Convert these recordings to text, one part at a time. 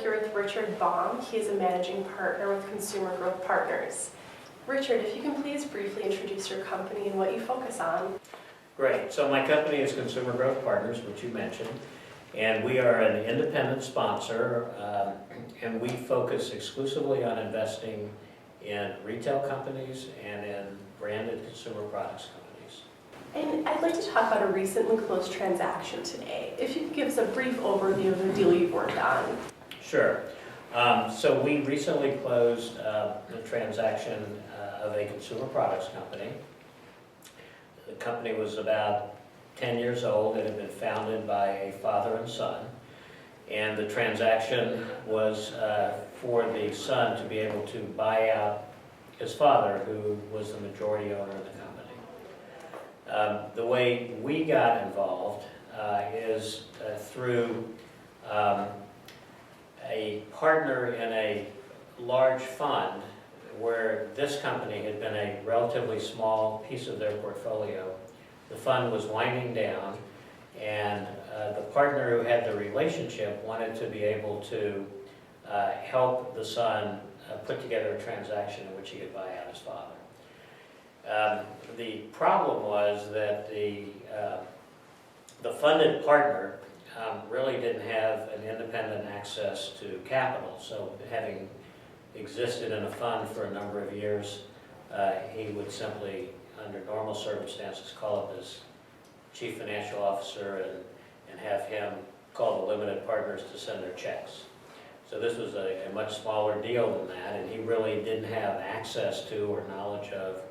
here with Richard Baum. He is a managing partner with Consumer Growth Partners. Richard, if you can please briefly introduce your company and what you focus on. Great. So my company is Consumer Growth Partners, which you mentioned, and we are an independent sponsor, and we focus exclusively on investing in retail companies and in branded consumer products companies. And I'd like to talk about a recently closed transaction today. If you could give us a brief overview of the deal you've worked on. Sure. So we recently closed the transaction of a consumer products company. The company was about 10 years old. It had been founded by a father and son. And the transaction was for the son to be able to buy out his father, who was the majority owner of the company. The way we got involved is through a partner in a large fund where this company had been a relatively small piece of their portfolio. The fund was winding down, and the partner who had the relationship wanted to be able to help the son put together a transaction in which he could buy out his father. The problem was that the funded partner really didn't have an independent access to capital. So having existed in a fund for a number of years, he would simply, under normal circumstances, call up his chief financial officer and have him call the limited partners to send their checks. So this was a much smaller deal than that, and he really didn't have access to or knowledge of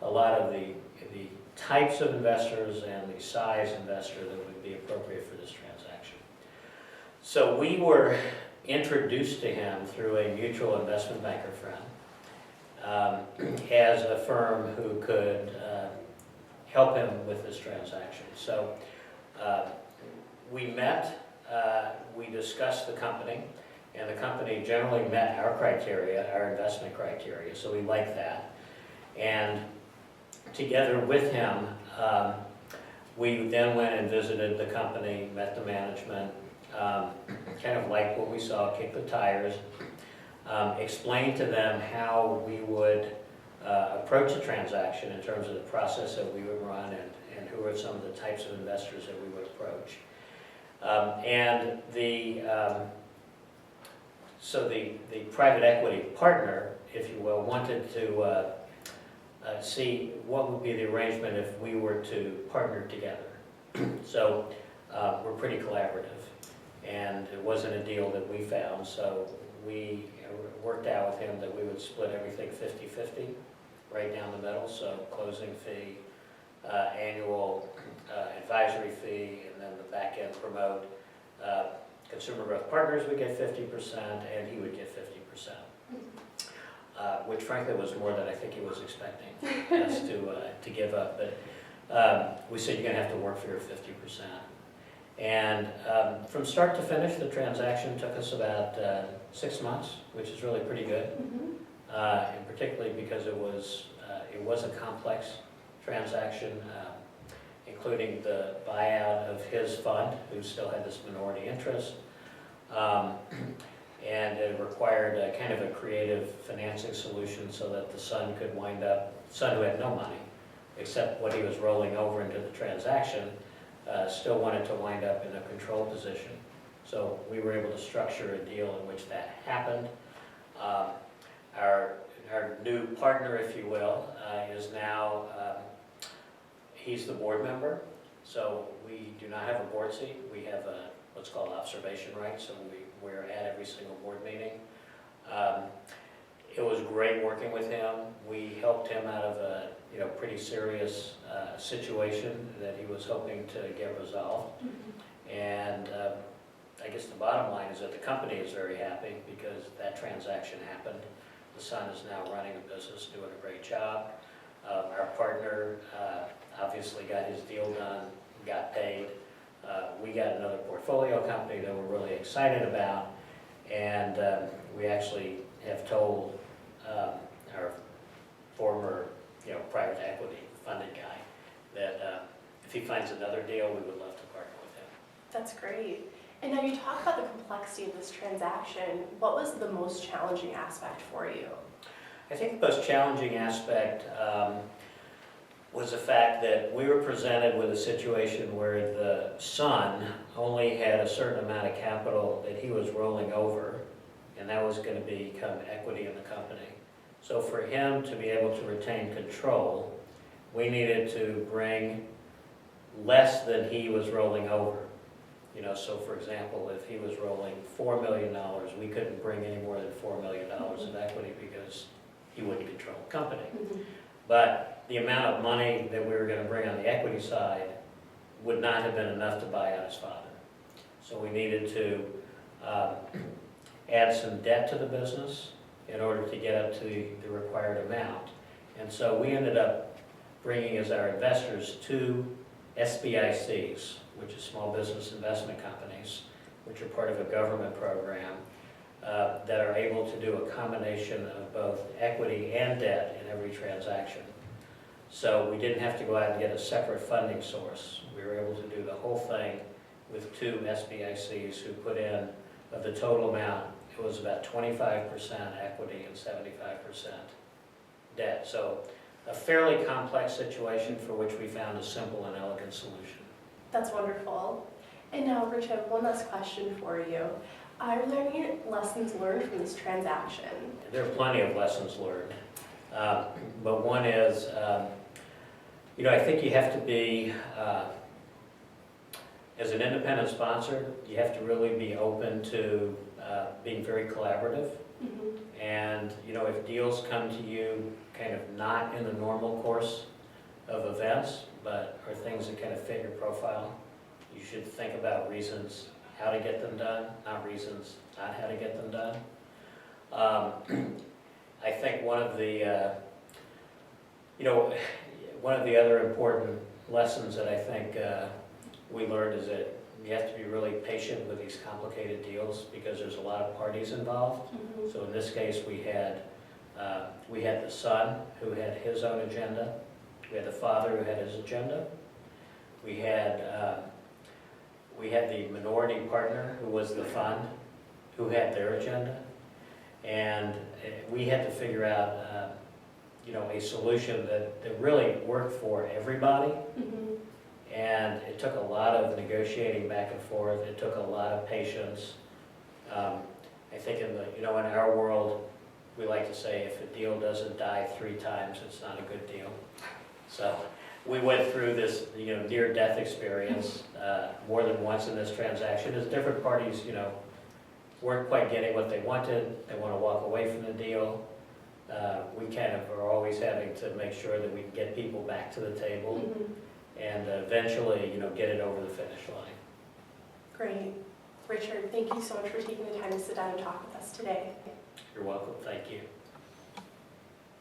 a lot of the types of investors and the size investor that would be appropriate for this transaction. So we were introduced to him through a mutual investment banker friend as a firm who could help him with this transaction. So we met, we discussed the company, and the company generally met our criteria, our investment criteria, so we liked that. And together with him, we then went and visited the company, met the management, kind of liked what we saw, kicked the tires, explained to them how we would approach a transaction in terms of the process that we would run and who are some of the types of investors that we would approach. So the private equity partner, if you will, wanted to see what would be the arrangement if we were to partner together. So we're pretty collaborative, and it wasn't a deal that we found, so we worked out with him that we would split everything 50-50, right down the middle, so closing fee, annual advisory fee, and then the back end promote. Consumer Growth Partners would get 50%, and he would get 50%. Which frankly was more than I think he was expecting us to give up. But we said you're going to have to work for your 50%. And from start to finish, the transaction took us about 6 months, which is really pretty good. And particularly because it was a complex transaction, including the buyout of his fund, who still had this minority interest. And it required a kind of a creative financing solution so that the son could wind up, son who had no money, except what he was rolling over into the transaction, still wanted to wind up in a control position. So we were able to structure a deal in which that happened. Our new partner, if you will, is now, he's the board member. So we do not have a board seat. We have what's called observation rights, so we're at every single board meeting. It was great working with him. We helped him out of a pretty serious situation that he was hoping to get resolved. And I guess the bottom line is that the company is very happy because that transaction happened. The son is now running a business, doing a great job. Our partner obviously got his deal done, got paid. We got another portfolio company that we're really excited about, and we actually have told our former private equity funded guy that if he finds another deal, we would love to partner with him. That's great. And now you talk about the complexity of this transaction. What was the most challenging aspect for you? I think the most challenging aspect was the fact that we were presented with a situation where the son only had a certain amount of capital that he was rolling over, and that was going to become equity in the company. So for him to be able to retain control, we needed to bring less than he was rolling over. So for example, if he was rolling $4 million, we couldn't bring any more than $4 million of equity because he wouldn't control the company. But the amount of money that we were going to bring on the equity side would not have been enough to buy out his father. So we needed to add some debt to the business in order to get up to the required amount. And so we ended up bringing as our investors two SBICs, which is small business investment companies, which are part of a government program that are able to do a combination of both equity and debt in every transaction. So we didn't have to go out and get a separate funding source. We were able to do the whole thing with two SBICs who put in, of the total amount, it was about 25% equity and 75% debt. So a fairly complex situation for which we found a simple and elegant solution. That's wonderful. And now, Richard, one last question for you. Are there any lessons learned from this transaction? There are plenty of lessons learned. But one is, I think you have to be, as an independent sponsor, you have to really be open to being very collaborative. And, if deals come to you kind of not in the normal course of events, but are things that kind of fit your profile, you should think about reasons how to get them done, not reasons not how to get them done. I think one of the other important lessons that I think we learned is that you have to be really patient with these complicated deals because there's a lot of parties involved. So in this case, we had the son who had his own agenda. We had the father who had his agenda. We had the minority partner who was the fund who had their agenda. And we had to figure out a solution that really worked for everybody. And it took a lot of negotiating back and forth. It took a lot of patience. I think in our world, we like to say if a deal doesn't die 3 times, it's not a good deal. So we went through this near-death experience more than once in this transaction as different parties weren't quite getting what they wanted. They want to walk away from the deal. We kind of are always having to make sure that we can get people back to the table and eventually get it over the finish line. Great. Richard, thank you so much for taking the time to sit down and talk with us today. You're welcome. Thank you.